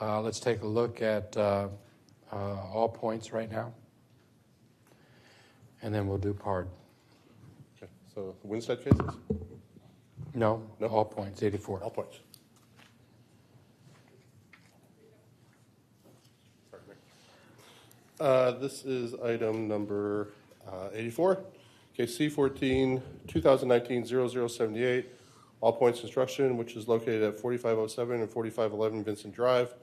Let's take a look at all points right now, and then we'll do PARD. Okay, so Winstead cases? No, No? all points, 84. All points. This is item number 84, case C14, 2019-0078, All Points Construction, which is located at 4507 and 4511 Vinson Drive.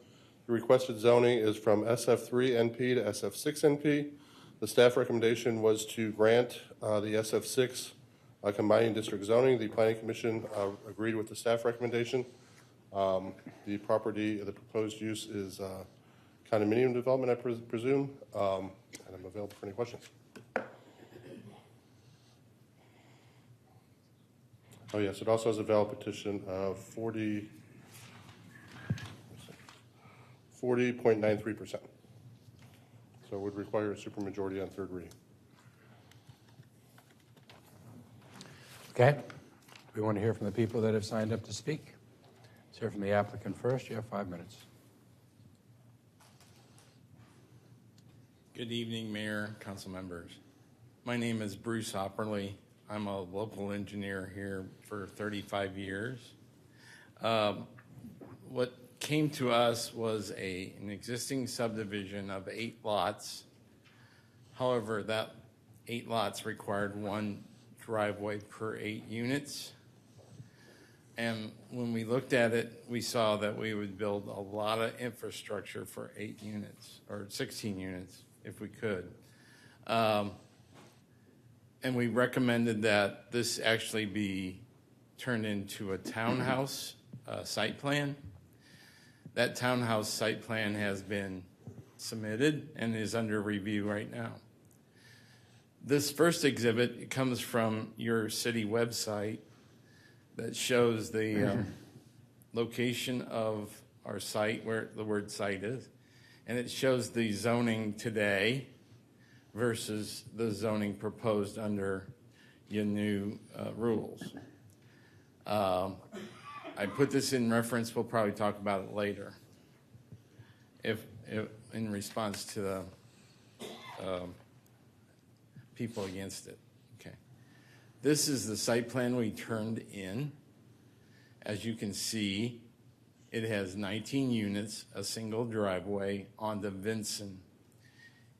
The requested zoning is from SF3 NP to SF6 NP. The staff recommendation was to grant the SF6 combining district zoning. The Planning Commission agreed with the staff recommendation. The proposed use is condominium development, I presume, and I'm available for any questions. Oh yes, it also has a valid petition of 40.93%. So it would require a supermajority on third reading. Okay. We want to hear from the people that have signed up to speak. Let's hear from the applicant first. You have 5 minutes. Good evening, Mayor, council members. My name is Bruce Opperly. I'm a local engineer here for 35 years. What came to us was an existing subdivision of 8 lots. However, that 8 lots required 1 driveway per 8 units. And when we looked at it, we saw that we would build a lot of infrastructure for 8 units or 16 units if we could. And we recommended that this actually be turned into a townhouse site plan. That townhouse site plan has been submitted and is under review right now. This first exhibit comes from your city website that shows the location of our site, where the word site is, and it shows the zoning today versus the zoning proposed under your new rules. I put this in reference. We'll probably talk about it later if in response to the people against it. Okay. This is the site plan we turned in. As you can see, it has 19 units, a single driveway onto Vinson.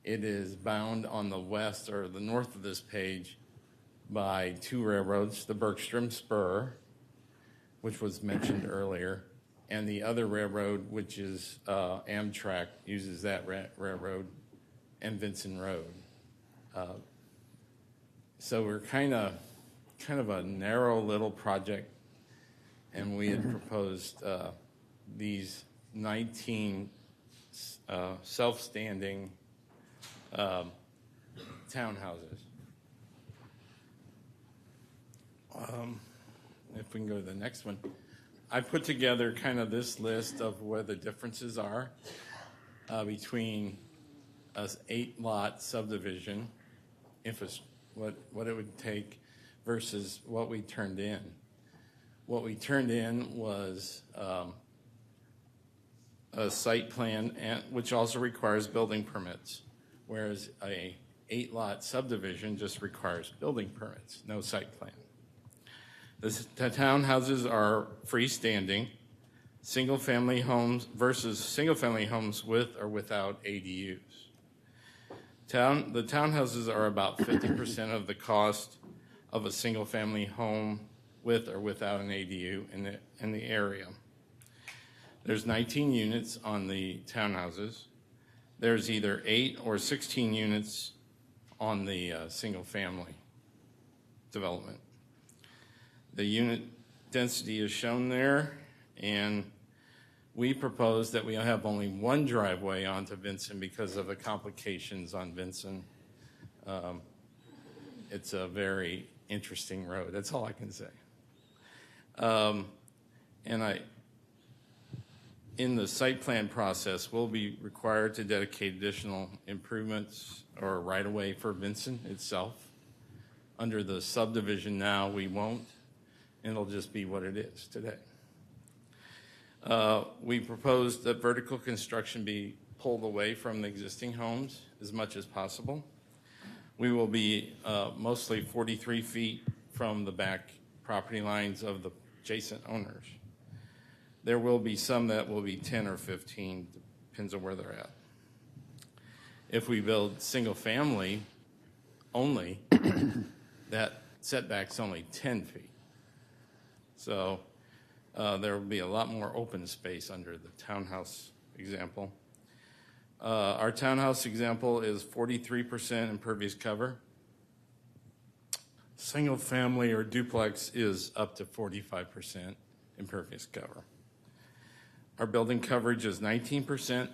It is bound on the west or the north of this page by 2 railroads, the Bergstrom Spur, which was mentioned earlier, and the other railroad, which is Amtrak, uses that railroad, and Vinson Road. So we're kind of a narrow little project, and we had proposed these 19 self-standing townhouses. If we can go to the next one. I put together kind of this list of where the differences are between an 8-lot subdivision, what it would take versus what we turned in. What we turned in was a site plan, which also requires building permits, whereas a 8-lot subdivision just requires building permits, no site plan. The townhouses are freestanding, single-family homes versus single-family homes with or without ADUs. The townhouses are about 50% of the cost of a single-family home with or without an ADU in the area. There's 19 units on the townhouses. There's either 8 or 16 units on the single-family development. The unit density is shown there, and we propose that we have only 1 driveway onto Vinson because of the complications on Vinson. It's a very interesting road. That's all I can say. In the site plan process, we'll be required to dedicate additional improvements or right-of-way for Vinson itself. Under the subdivision now, we won't, and it'll just be what it is today. We proposed that vertical construction be pulled away from the existing homes as much as possible. We will be mostly 43 feet from the back property lines of the adjacent owners. There will be some that will be 10 or 15, depends on where they're at. If we build single family only, that setback's only 10 feet. So there will be a lot more open space under the townhouse example. Our townhouse example is 43% impervious cover. Single family or duplex is up to 45% impervious cover. Our building coverage is 19%,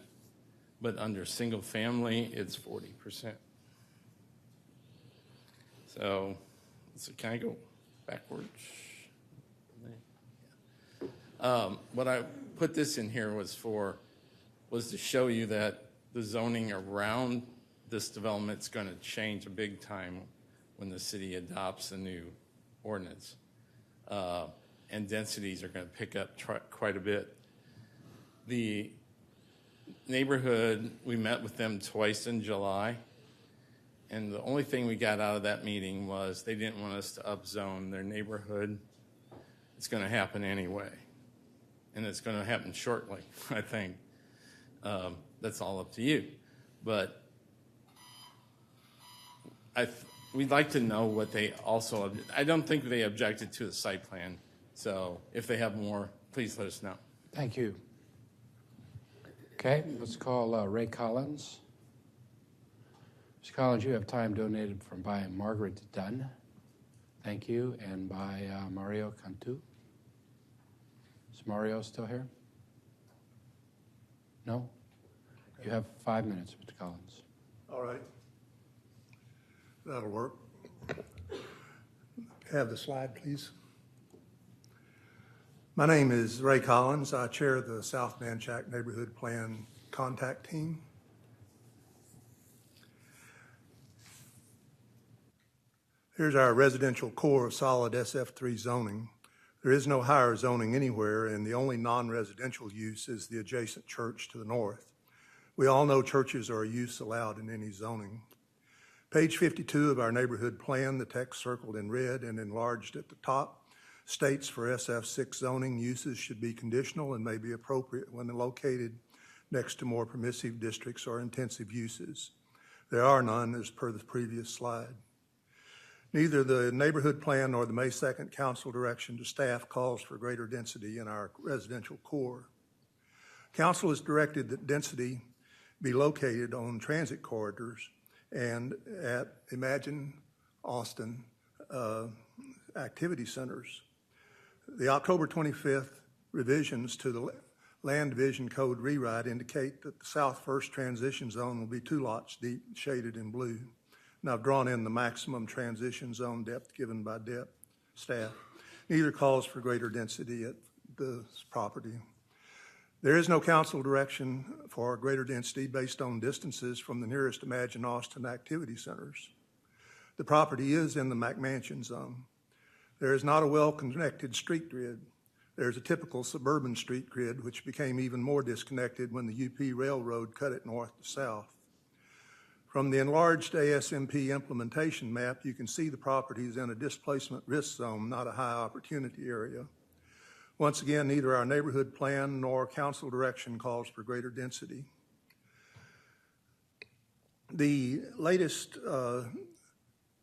but under single family, it's 40%. So can I go backwards? What I put this in here was to show you that the zoning around this development is going to change a big time when the city adopts a new ordinance. And densities are going to pick up quite a bit. The neighborhood, we met with them twice in July, and the only thing we got out of that meeting was they didn't want us to upzone their neighborhood. It's going to happen anyway, and it's going to happen shortly, I think. That's all up to you. But we'd like to know what they also, I don't think they objected to the site plan. So if they have more, please let us know. Thank you. Okay, let's call Ray Collins. Mr. Collins, you have time donated from by Margaret Dunn. Thank you. And by Mario Cantu. Is Mario still here? No? You have 5 minutes, Mr. Collins. All right. That'll work. Have the slide, please. My name is Ray Collins. I chair the South Manchac Neighborhood Plan Contact Team. Here's our residential core of solid SF3 zoning. There is no higher zoning anywhere, and the only non-residential use is the adjacent church to the north. We all know churches are a use allowed in any zoning. Page 52 of our neighborhood plan, the text circled in red and enlarged at the top, states for SF6 zoning uses should be conditional and may be appropriate when located next to more permissive districts or intensive uses. There are none as per the previous slide. Neither the neighborhood plan nor the May 2nd council direction to staff calls for greater density in our residential core. Council has directed that density be located on transit corridors and at Imagine Austin activity centers. The October 25th revisions to the Land Division Code rewrite indicate that the South First Transition Zone will be 2 lots deep, shaded in blue. And I've drawn in the maximum transition zone depth given by staff. Neither calls for greater density at this property. There is no council direction for greater density based on distances from the nearest Imagine Austin activity centers. The property is in the McMansion zone. There is not a well-connected street grid. There's a typical suburban street grid, which became even more disconnected when the UP Railroad cut it north to south. From the enlarged ASMP implementation map, you can see the properties in a displacement risk zone, not a high opportunity area. Once again, neither our neighborhood plan nor council direction calls for greater density. The latest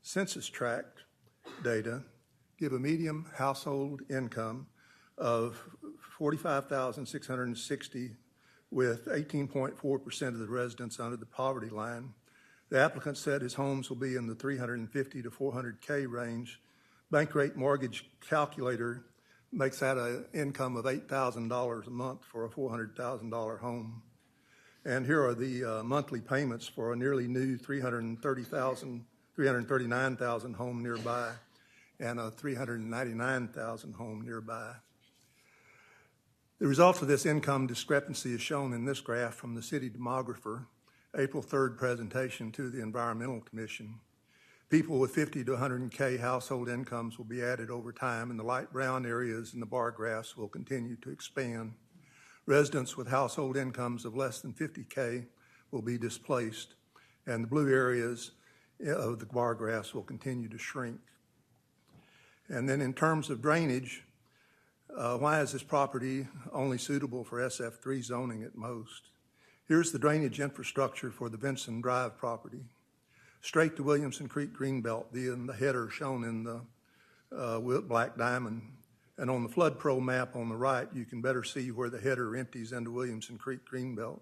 census tract data give a median household income of $45,660 with 18.4% of the residents under the poverty line. The applicant said his homes will be in the 350 to 400K range. Bank rate mortgage calculator makes that an income of $8,000 a month for a $400,000 home. And here are the monthly payments for a nearly new 339,000 home nearby and a 399,000 home nearby. The result of this income discrepancy is shown in this graph from the city demographer, April 3rd presentation to the Environmental Commission. People with 50 to 100K household incomes will be added over time, and the light brown areas in the bar graphs will continue to expand. Residents with household incomes of less than $50K will be displaced, and the blue areas of the bar graphs will continue to shrink. And then in terms of drainage, why is this property only suitable for SF3 zoning at most? Here's the drainage infrastructure for the Vinson Drive property. Straight to Williamson Creek Greenbelt, the header shown in the black diamond. And on the flood pro map on the right, you can better see where the header empties into Williamson Creek Greenbelt.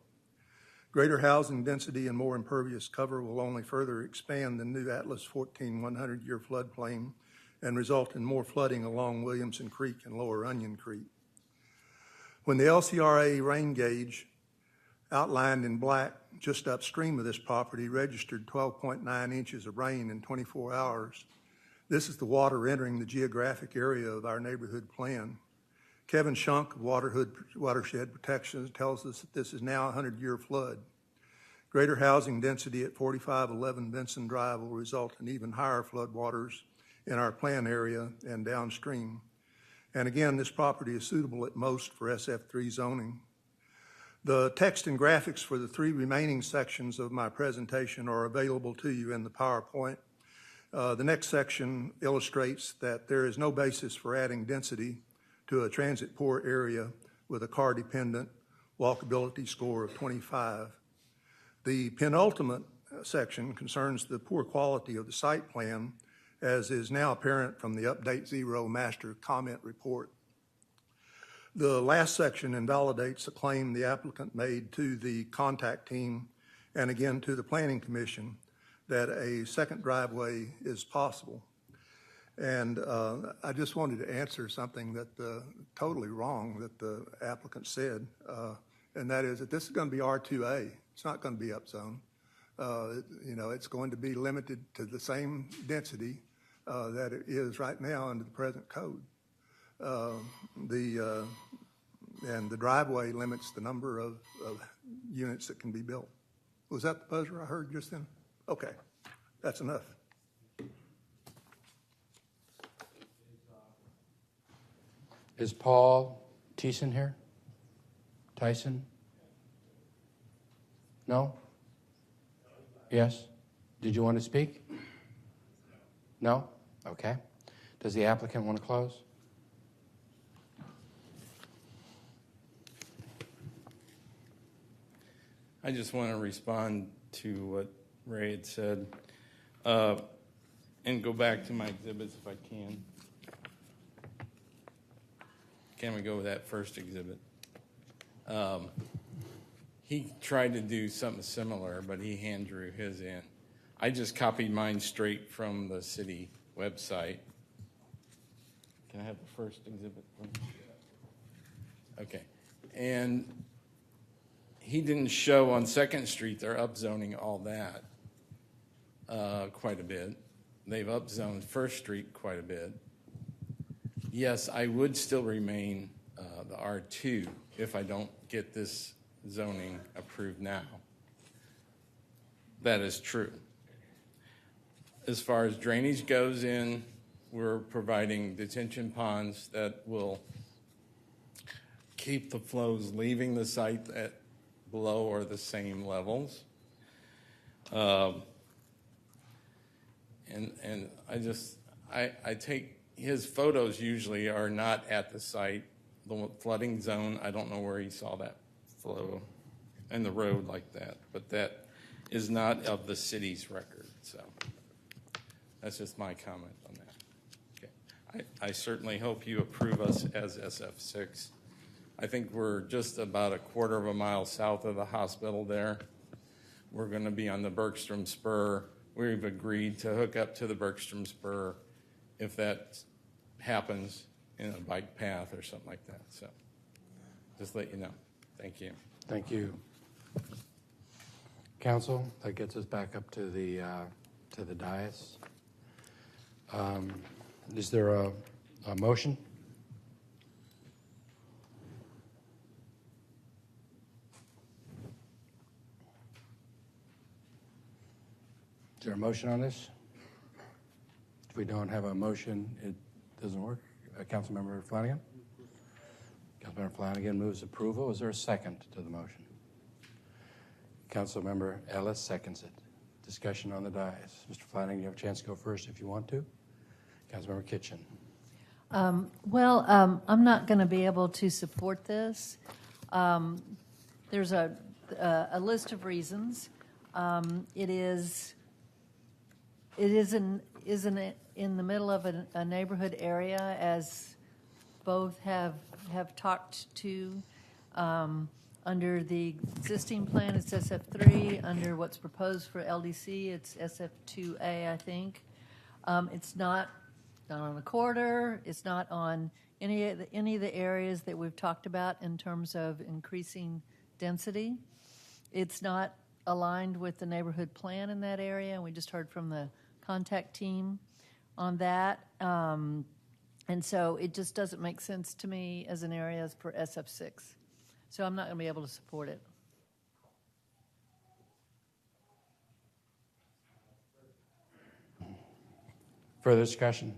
Greater housing density and more impervious cover will only further expand the new Atlas 14 100-year floodplain and result in more flooding along Williamson Creek and Lower Onion Creek. When the LCRA rain gauge outlined in black just upstream of this property registered 12.9 inches of rain in 24 hours, this is the water entering the geographic area of our neighborhood plan. Kevin Shunk of Watershed Protection tells us that this is now a 100-year flood. Greater housing density at 4511 Vinson Drive will result in even higher floodwaters in our plan area and downstream. And again, this property is suitable at most for SF3 zoning. The text and graphics for the 3 remaining sections of my presentation are available to you in the PowerPoint. The next section illustrates that there is no basis for adding density to a transit-poor area with a car-dependent walkability score of 25. The penultimate section concerns the poor quality of the site plan, as is now apparent from the Update 0 Master Comment Report. The last section invalidates a claim the applicant made to the contact team and again to the Planning Commission that a second driveway is possible. And I just wanted to answer something that totally wrong that the applicant said, and that is that this is going to be R2A. It's not going to be upzone. It's going to be limited to the same density that it is right now under the present code. And the driveway limits the number of units that can be built. Was that the buzzer I heard just then? Okay, that's enough. Is Paul Thiessen here? Tyson? No? Yes? Did you want to speak? No? Okay. Does the applicant want to close? I just want to respond to what Ray had said and go back to my exhibits if I can. Can we go with that first exhibit? He tried to do something similar, but he hand drew his in. I just copied mine straight from the city website. Can I have the first exhibit, please? Okay. And he didn't show on 2nd Street they're upzoning all that quite a bit. They've upzoned 1st Street quite a bit. Yes, I would still remain the R2 if I don't get this zoning approved now. That is true. As far as drainage goes in, we're providing detention ponds that will keep the flows leaving the site at below or the same levels. And I take his photos usually are not at the site. The flooding zone, I don't know where he saw that flow in the road like that, but that is not of the city's record. So that's just my comment on that. Okay. I certainly hope you approve us as SF6. I think we're just about a quarter of a mile south of the hospital there. We're going to be on the Bergstrom Spur. We've agreed to hook up to the Bergstrom Spur if that happens in a bike path or something like that. So just let you know. Thank you. Thank you. Council, that gets us back up to the dais. Is there a motion? Is there a motion on this? If we don't have a motion, it doesn't work. Councilmember Flanagan? Councilmember Flanagan moves approval. Is there a second to the motion? Councilmember Ellis seconds it. Discussion on the dais. Mr. Flanagan, you have a chance to go first if you want to. Councilmember Kitchen. I'm not going to be able to support this. There's a list of reasons. It is in the middle of a neighborhood area, as both have talked to. Under the existing plan, it's SF3. Under what's proposed for LDC, it's SF2A, I think. It's not on a corridor. It's not on any of the areas that we've talked about in terms of increasing density. It's not aligned with the neighborhood plan in that area, and we just heard from the contact team on that. And so it just doesn't make sense to me as an area for SF6. So I'm not going to be able to support it. Further discussion?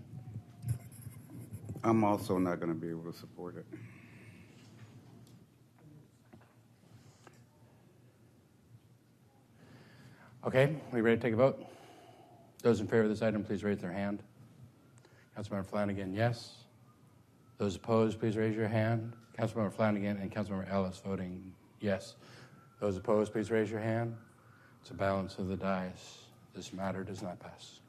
I'm also not going to be able to support it. Okay, we ready to take a vote? Those in favor of this item, please raise their hand. Councilmember Flanagan, yes. Those opposed, please raise your hand. Councilmember Flanagan and Councilmember Ellis voting yes. Those opposed, please raise your hand. It's a balance of the dais. This matter does not pass.